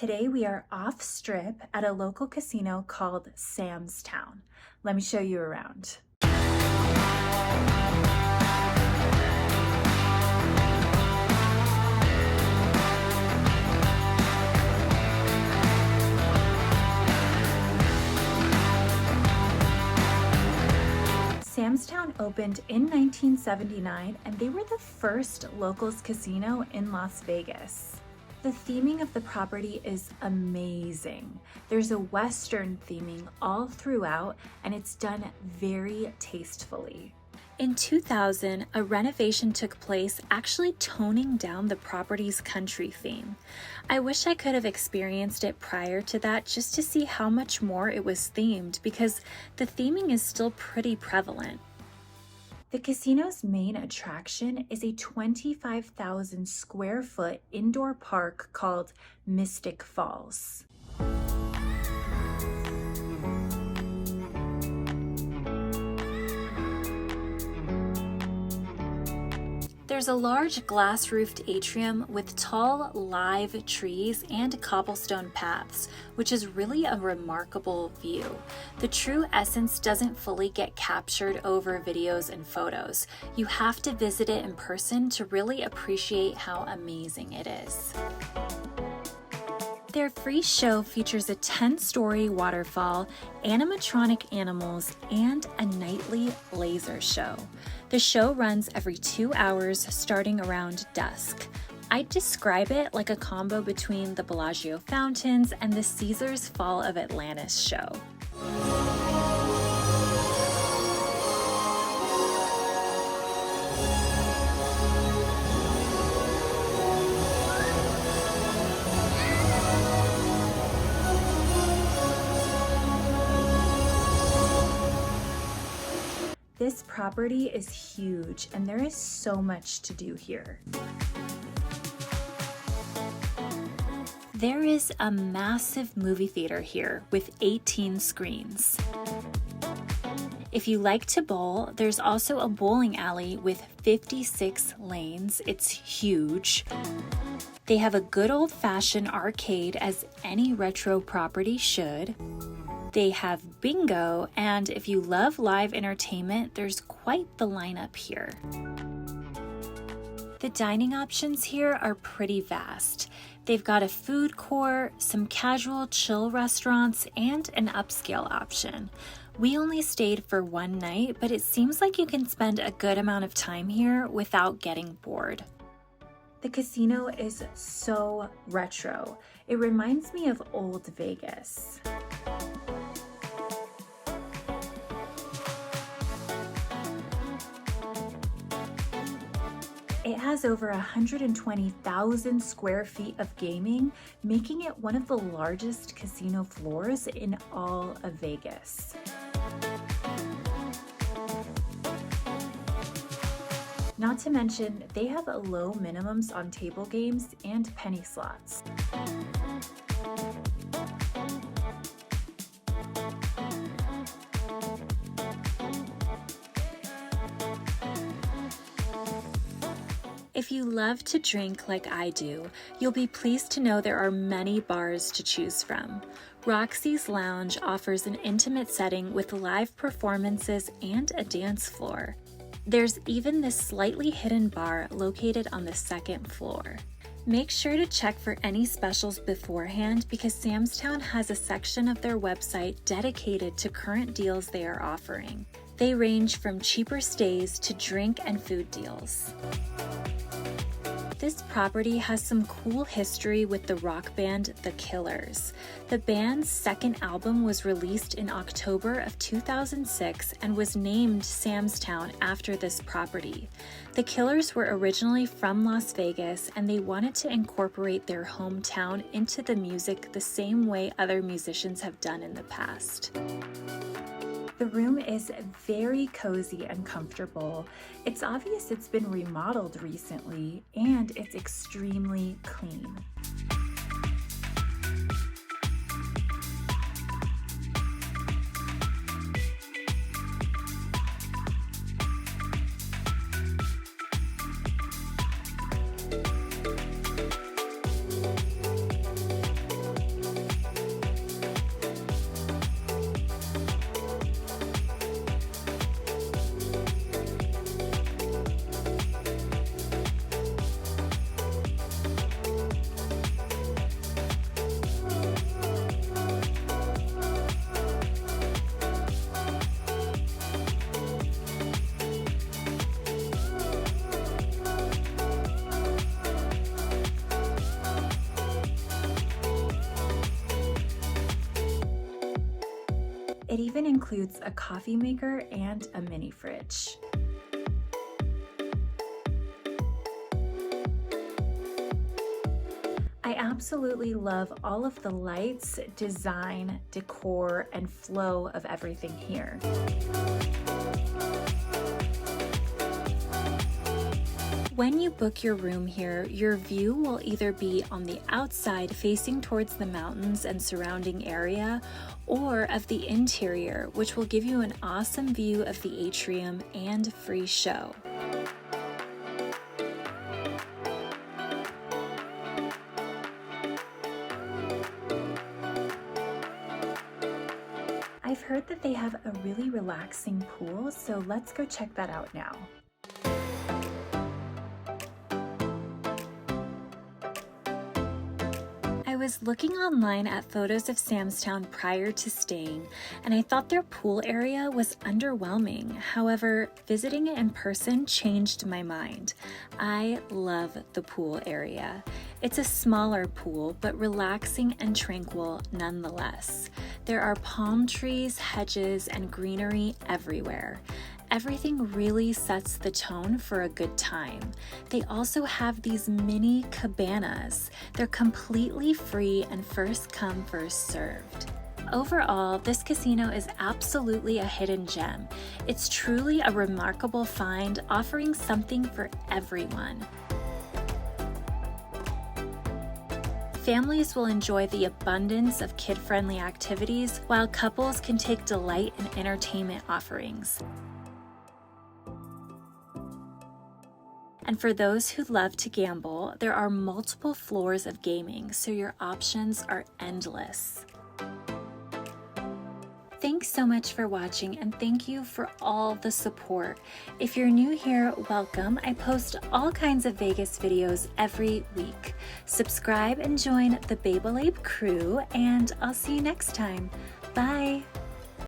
Today we are off strip at a local casino called Sam's Town. Let me show you around. Sam's Town opened in 1979 and they were the first locals casino in Las Vegas. The theming of the property is amazing. There's a Western theming all throughout and it's done very tastefully. In 2000, a renovation took place, actually toning down the property's country theme. I wish I could have experienced it prior to that just to see how much more it was themed, because the theming is still pretty prevalent. The casino's main attraction is a 25,000 square foot indoor park called Mystic Falls. There's a large glass-roofed atrium with tall, live trees and cobblestone paths, which is really a remarkable view. The true essence doesn't fully get captured over videos and photos. You have to visit it in person to really appreciate how amazing it is. Their free show features a 10-story waterfall, animatronic animals, and a nightly laser show. The show runs every 2 hours starting around dusk. I'd describe it like a combo between the Bellagio fountains and the Caesars Fall of Atlantis show. This property is huge and there is so much to do here. There is a massive movie theater here with 18 screens. If you like to bowl, there's also a bowling alley with 56 lanes. It's huge. They have a good old-fashioned arcade, as any retro property should. They have bingo, and if you love live entertainment, there's quite the lineup here. The dining options here are pretty vast. They've got a food court, some casual chill restaurants, and an upscale option. We only stayed for one night, but it seems like you can spend a good amount of time here without getting bored. The casino is so retro. It reminds me of old Vegas. It has over 120,000 square feet of gaming, making it one of the largest casino floors in all of Vegas. Not to mention, they have low minimums on table games and penny slots. If you love to drink like I do, you'll be pleased to know there are many bars to choose from. Roxy's Lounge offers an intimate setting with live performances and a dance floor. There's even this slightly hidden bar located on the second floor. Make sure to check for any specials beforehand, because Sam's Town has a section of their website dedicated to current deals they are offering. They range from cheaper stays to drink and food deals. This property has some cool history with the rock band The Killers. The band's second album was released in October of 2006 and was named Sam's Town after this property. The Killers were originally from Las Vegas, and they wanted to incorporate their hometown into the music the same way other musicians have done in the past. The room is very cozy and comfortable. It's obvious it's been remodeled recently, and it's extremely clean. It even includes a coffee maker and a mini fridge. I absolutely love all of the lights, design, decor, and flow of everything here. When you book your room here, your view will either be on the outside facing towards the mountains and surrounding area, or of the interior, which will give you an awesome view of the atrium and free show. I've heard that they have a really relaxing pool, so let's go check that out now. I was looking online at photos of Sam's Town prior to staying, and I thought their pool area was underwhelming. However, visiting it in person changed my mind. I love the pool area. It's a smaller pool, but relaxing and tranquil nonetheless. There are palm trees, hedges, and greenery everywhere. Everything really sets the tone for a good time. They also have these mini cabanas. They're completely free and first come, first served. Overall, this casino is absolutely a hidden gem. It's truly a remarkable find, offering something for everyone. Families will enjoy the abundance of kid-friendly activities, while couples can take delight in entertainment offerings. And for those who love to gamble, there are multiple floors of gaming, so your options are endless. Thanks so much for watching, and thank you for all the support. If you're new here, welcome. I post all kinds of Vegas videos every week. Subscribe and join the Babel Ape crew, and I'll see you next time. Bye!